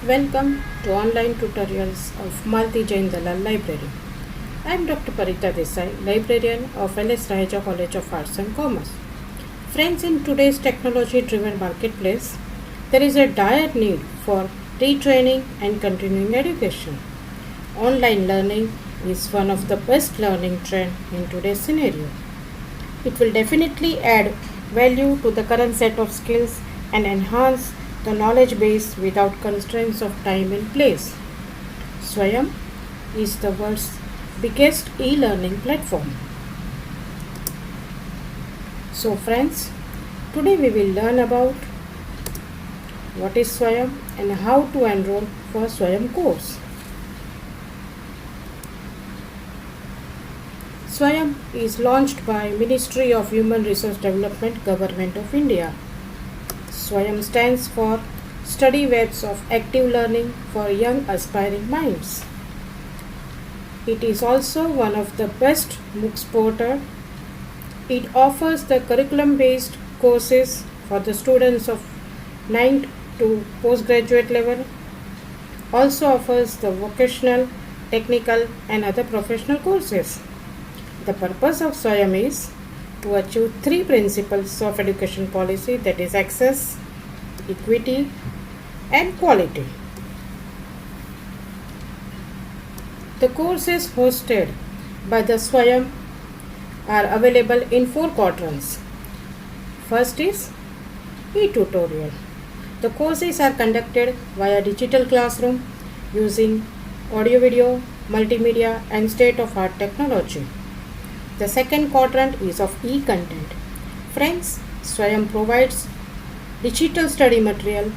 Welcome to online tutorials of Malti Jain Dalal Library. I am Dr. Parita Desai, librarian of LS Raheja College of Arts and Commerce. Friends, in today's technology-driven marketplace, there is a dire need for retraining and continuing education. Online learning is one of the best learning trend in today's scenario. It will definitely add value to the current set of skills and enhance the knowledge base without constraints of time and place. Swayam is the world's biggest e-learning platform. So friends, today we will learn about what is Swayam and how to enroll for Swayam course. Swayam is launched by Ministry of Human Resource Development, Government of India. Swayam stands for Study Webs of Active Learning for Young Aspiring Minds. It is also one of the best MOOCs portal. It offers the curriculum-based courses for the students of 9th to postgraduate level. Also offers the vocational, technical and other professional courses. The purpose of Swayam is to achieve three principles of education policy, that is access, equity and quality. The courses hosted by the Swayam are available in four quadrants. First is e-tutorial. The courses are conducted via digital classroom using audio video, multimedia and state-of-art technology. The second quadrant is of e-content. Friends, Swayam provides digital study material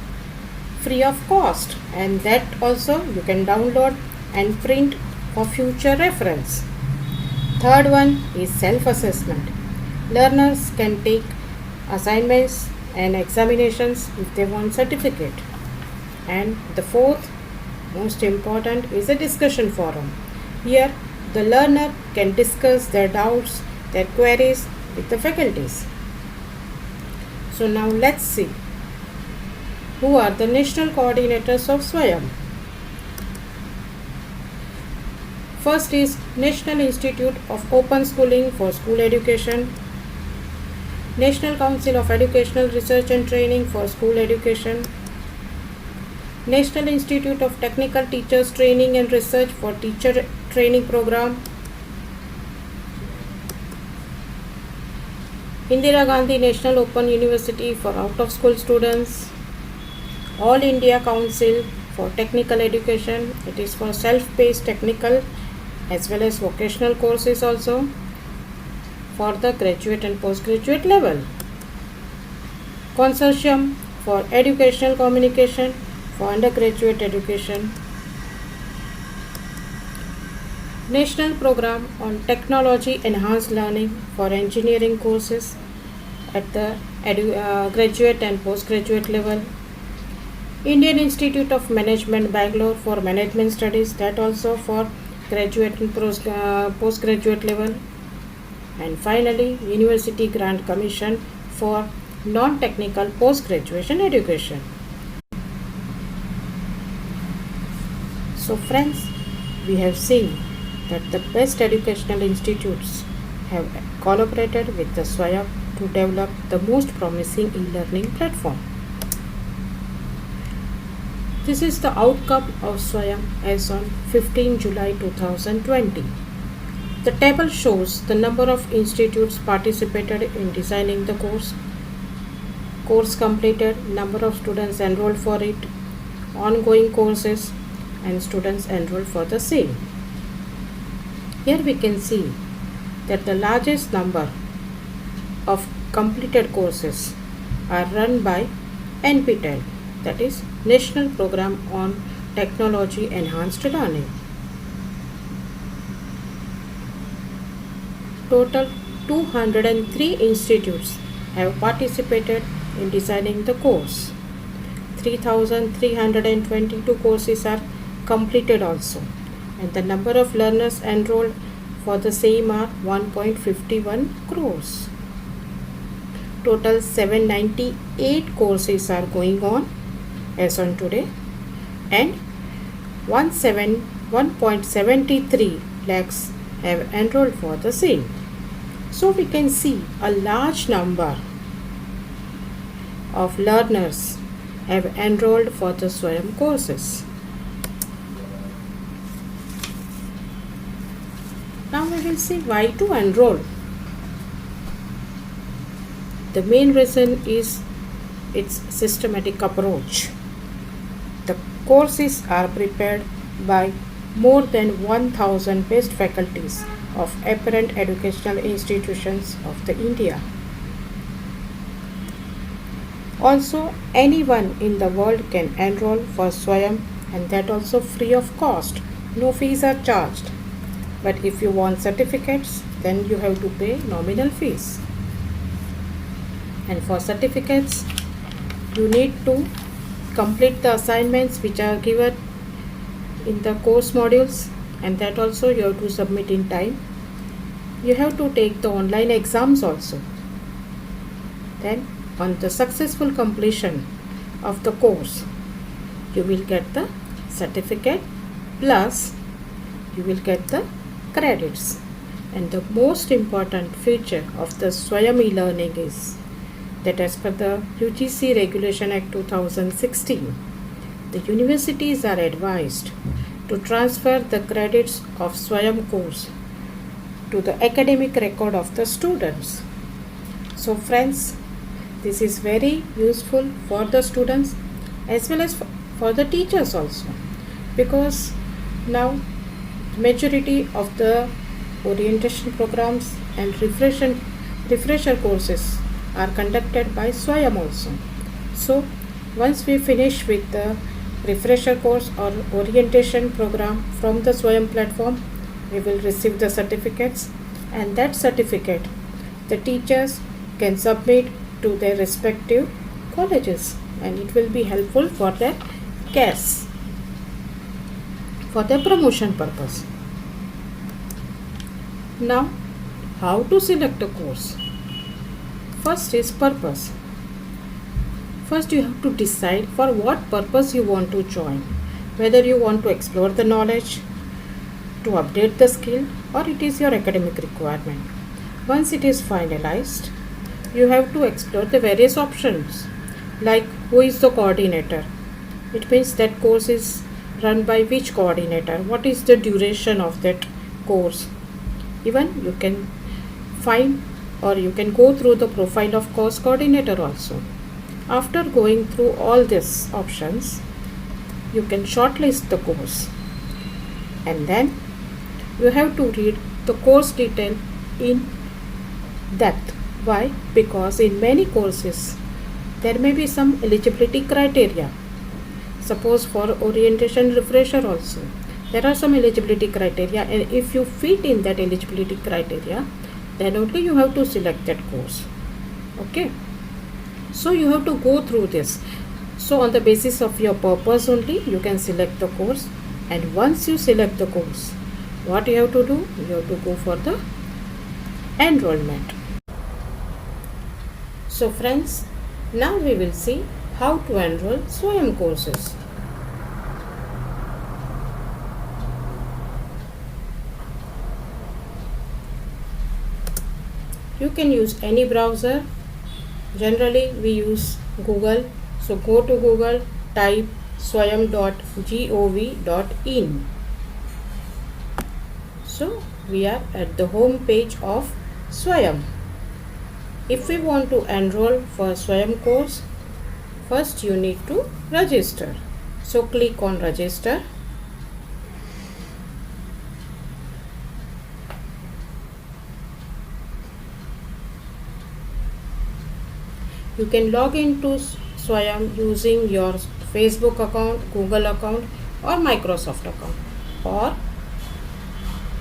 free of cost, and that also you can download and print for future reference. Third one is self-assessment. Learners can take assignments and examinations if they want certificate. And the fourth most important is a discussion forum. Here the learner can discuss their doubts, their queries with the faculties. So now let's see who are the national coordinators of Swayam. First is National Institute of Open Schooling for School Education, National Council of Educational Research and Training for School Education, National Institute of Technical Teachers Training and Research for Teacher Training Program, Indira Gandhi National Open University for Out of School Students, All India Council for Technical Education, it is for self-paced technical as well as vocational courses also for the graduate and postgraduate level, Consortium for Educational Communication for undergraduate education, National Program on Technology Enhanced Learning for engineering courses at the graduate and postgraduate level, Indian Institute of Management Bangalore for management studies, that also for graduate and postgraduate level, and finally University Grant Commission for non-technical post-graduation education. So friends, we have seen that the best educational institutes have collaborated with the Swayam to develop the most promising e-learning platform. This is the outcome of Swayam as on 15 July 2020. The table shows the number of institutes participated in designing the course completed, number of students enrolled for it, ongoing courses and students enrolled for the same. Here we can see that the largest number of completed courses are run by NPTEL, that is National Program on Technology Enhanced Learning. Total 203 institutes have participated in designing the course. 3,322 courses are completed also, and the number of learners enrolled for the same are 1.51 crores. Total 798 courses are going on as on today. and 1.73 lakhs have enrolled for the same. So we can see a large number of learners have enrolled for the Swayam courses. Now we will see why to enroll. The main reason is its systematic approach. The courses are prepared by more than 1000 best faculties of apparent educational institutions of the India. Also, anyone in the world can enroll for Swayam, and that also free of cost. No fees are charged. But if you want certificates, then you have to pay nominal fees. And for certificates, you need to complete the assignments which are given in the course modules, and that also you have to submit in time. You have to take the online exams also. Then on the successful completion of the course, you will get the certificate plus you will get the credits. And the most important feature of the Swayam e-learning is that as per the UGC Regulation Act 2016, the universities are advised to transfer the credits of Swayam course to the academic record of the students. So friends, this is very useful for the students as well as for the teachers also, because now majority of the orientation programs and refresher courses are conducted by Swayam also. So once we finish with the refresher course or orientation program from the Swayam platform, we will receive the certificates, and that certificate the teachers can submit to their respective colleges, and it will be helpful for their CAS, for their promotion purpose. Now, how to select a course? First is purpose. First you have to decide for what purpose you want to join, whether you want to explore the knowledge, to update the skill, or it is your academic requirement. Once it is finalized, you have to explore the various options, like who is the coordinator. It means that course is run by which coordinator, what is the duration of that course. Even you can find or you can go through the profile of course coordinator also. After going through all these options, you can shortlist the course, and then you have to read the course detail in depth. Why? Because in many courses there may be some eligibility criteria. Suppose for orientation refresher also, there are some eligibility criteria, and if you fit in that eligibility criteria, then only you have to select that course. Okay, so you have to go through this. So on the basis of your purpose only you can select the course, and once you select the course, what you have to do? You have to go for the enrollment. So friends, now we will see how to enroll Swayam courses. You can use any browser. Generally we use Google. So go to Google, type swayam.gov.in. So we are at the home page of Swayam. If we want to enroll for Swayam course, first you need to register. So click on register. You can log into Swayam using your Facebook account, Google account, or Microsoft account, or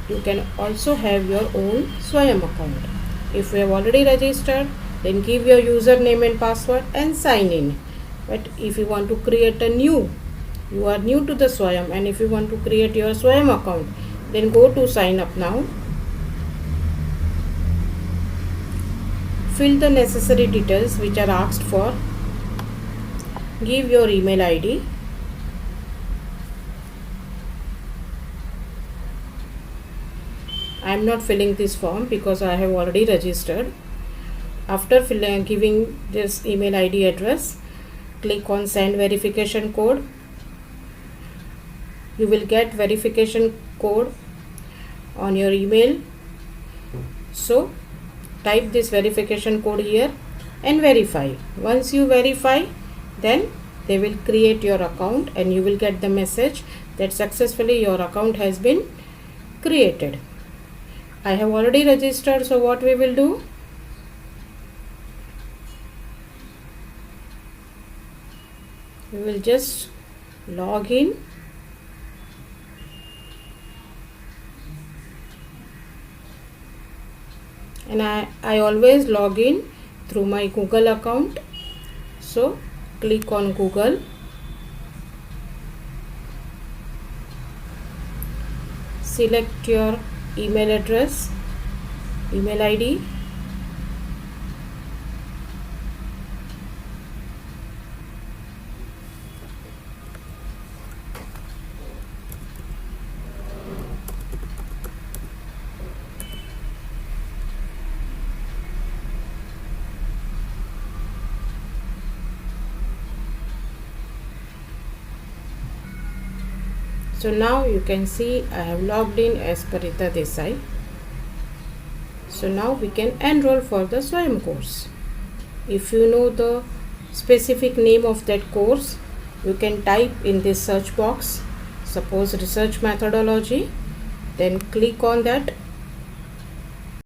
you can also have your own Swayam account. If you have already registered, then give your username and password and sign in. But if you want to create you are new to the Swayam, and if you want to create your Swayam account, then go to sign up now. Fill the necessary details which are asked for. Give your email ID. I am not filling this form because I have already registered. After giving this email ID address, click on send verification code. You will get verification code on your email. So type this verification code here and verify. Once you verify, then they will create your account and you will get the message that successfully your account has been created. I have already registered, so what we will do? We will just log in. And I always log in through my Google account. So click on Google. Select your email address, email ID. So now you can see I have logged in as Parita Desai. So now we can enroll for the Swayam course. If you know the specific name of that course, you can type in this search box, suppose research methodology, then click on that